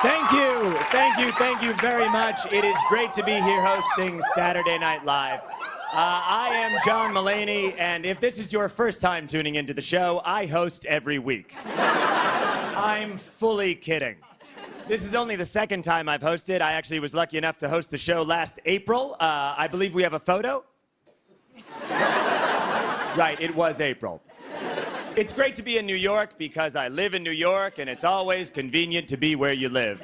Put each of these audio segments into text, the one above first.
Thank you very much. It is great to be here hosting Saturday Night Live. I am John Mulaney, and if this is your first time tuning into the show, I host every week. I'm fully kidding. This is only the second time I've hosted. I actually was lucky enough to host the show last April. I believe we have a photo. Right, it was April. It's great to be in New York because I live in New York, and it's always convenient to be where you live.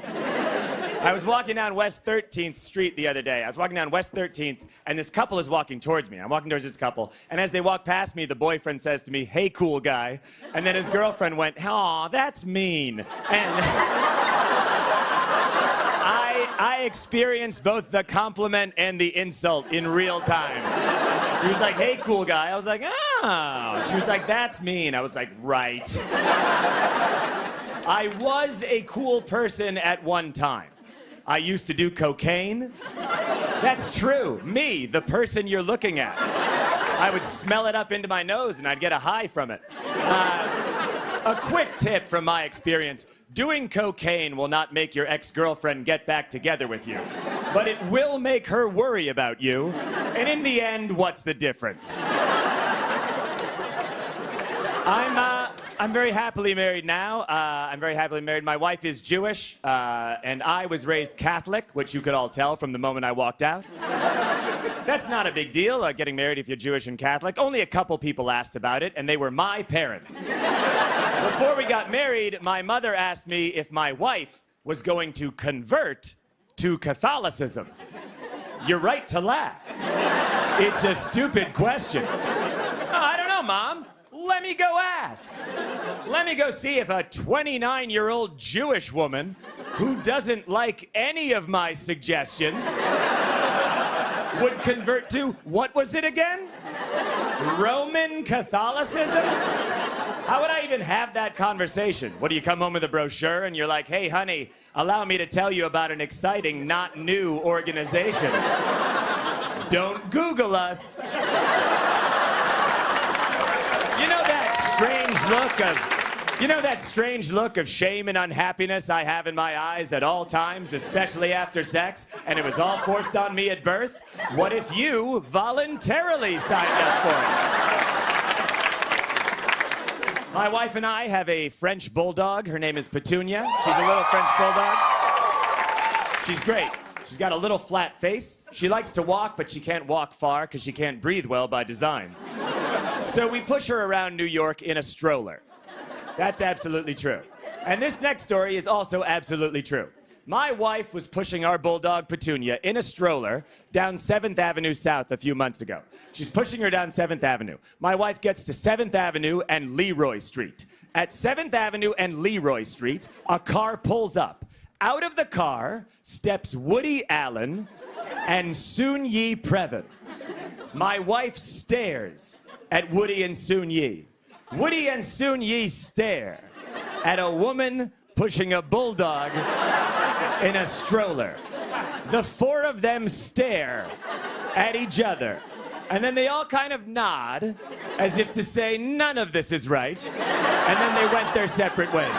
I was walking down West 13th Street the other day. I was walking down West 13th, and this couple is walking towards me. I'm walking towards this couple, and as they walk past me, the boyfriend says to me, "Hey, cool guy." And then his girlfriend went, "Aw, that's mean." And I experienced both the compliment and the insult in real time. He was like, "Hey, cool guy." I was like, "Oh." She was like, "That's mean." I was like, "Right." I was a cool person at one time. I used to do cocaine. That's true. Me, the person you're looking at. I would smell it up into my nose and I'd get a high from it. A quick tip from my experience. Doing cocaine will not make your ex-girlfriend get back together with you. But it will make her worry about you. And in the end, what's the difference? I'm very happily married now. I'm very happily married. My wife is Jewish, and I was raised Catholic, which you could all tell from the moment I walked out. That's not a big deal, getting married if you're Jewish and Catholic. Only a couple people asked about it, and they were my parents. Before we got married, my mother asked me if my wife was going to convert to Catholicism. You're right to laugh. It's a stupid question. Oh, I don't know, Mom. Let me go ask. Let me go see if a 29-year-old Jewish woman who doesn't like any of my suggestions would convert to, what was it again? Roman Catholicism? How would I even have that conversation? What, do you come home with a brochure and you're like, "Hey, honey, allow me to tell you about an exciting, not new organization. Don't Google us." You know that strange look of shame and unhappiness I have in my eyes at all times, especially after sex, and it was all forced on me at birth? What if you voluntarily signed up for it? My wife and I have a French bulldog. Her name is Petunia. She's a little French bulldog. She's great. She's got a little flat face. She likes to walk, but she can't walk far because she can't breathe well by design. So we push her around New York in a stroller. That's absolutely true. And this next story is also absolutely true. My wife was pushing our bulldog, Petunia, in a stroller down 7th Avenue South a few months ago. She's pushing her down 7th Avenue. My wife gets to 7th Avenue and Leroy Street. At 7th Avenue and Leroy Street, a car pulls up. Out of the car steps Woody Allen and Soon-Yi Previn. My wife stares at Woody and Soon-Yi. Woody and Soon-Yi stare at a woman pushing a bulldog in a stroller. The four of them stare at each other, and then they all kind of nod as if to say, "None of this is right," and then they went their separate ways.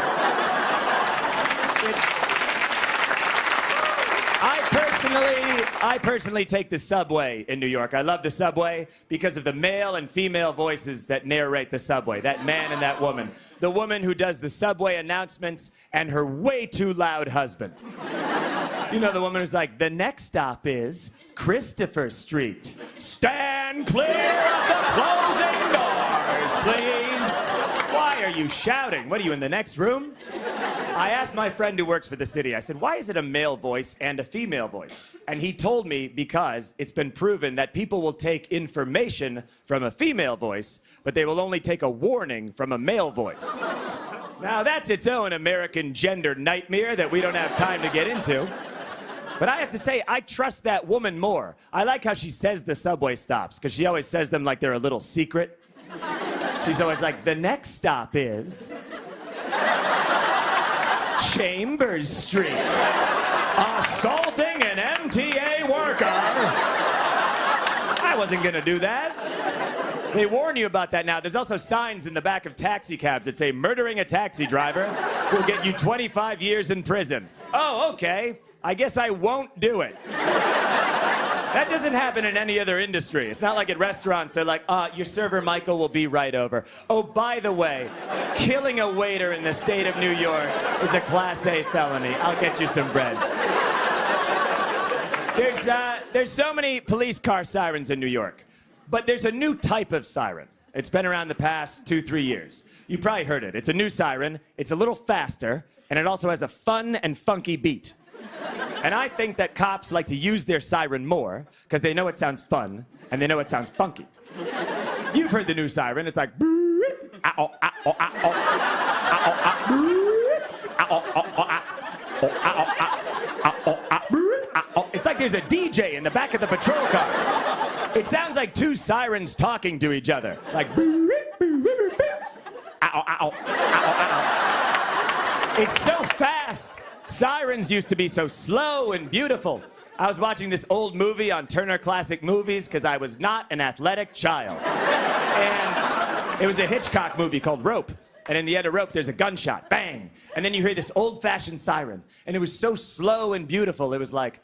I personally take the subway in New York. I love the subway because of the male and female voices that narrate the subway, that man and that woman. The woman who does the subway announcements and her way too loud husband. You know, the woman who's like, "The next stop is Christopher Street. Stand clear of the closing doors, please." Why are you shouting? What are you, in the next room? I asked my friend who works for the city, I said, "Why is it a male voice and a female voice?" And he told me because it's been proven that people will take information from a female voice, but they will only take a warning from a male voice. Now, that's its own American gender nightmare that we don't have time to get into. But I have to say, I trust that woman more. I like how she says the subway stops, because she always says them like they're a little secret. She's always like, "The next stop is Chambers Street. Assaulting an MTA worker." I wasn't gonna do that. They warn you about that now. There's also signs in the back of taxi cabs that say, "Murdering a taxi driver." We'll get you 25 years in prison. Oh, okay. I guess I won't do it. That doesn't happen in any other industry. It's not like at restaurants. They're like, your server, Michael, will be right over. Oh, by the way, killing a waiter in the state of New York is a Class A felony. I'll get you some bread. There's so many police car sirens in New York, but there's a new type of siren. It's been around the past 2-3 years. You probably heard it. It's a new siren. It's a little faster, and it also has a fun and funky beat. And I think that cops like to use their siren more because they know it sounds fun and they know it sounds funky. You've heard the new siren. It's like... It's like there's a DJ in the back of the patrol car. It sounds like two sirens talking to each other. Like... It's so fast. Sirens used to be so slow and beautiful. I was watching this old movie on Turner Classic Movies because I was not an athletic child. And it was a Hitchcock movie called Rope. And in the end of Rope, there's a gunshot. Bang! And then you hear this old-fashioned siren. And it was so slow and beautiful. It was like...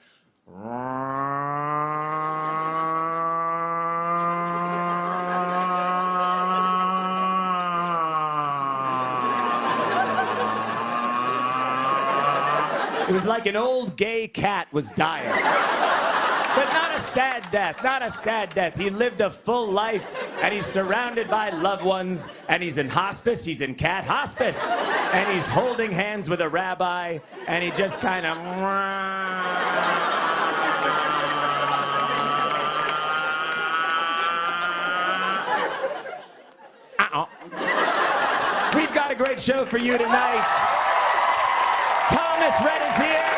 It was like an old gay cat was dying. But not a sad death, not a sad death. He lived a full life, and he's surrounded by loved ones, and he's in hospice, he's in cat hospice, and he's holding hands with a rabbi, and he just kind of... We've got a great show for you tonight. Thomas Rhett is here.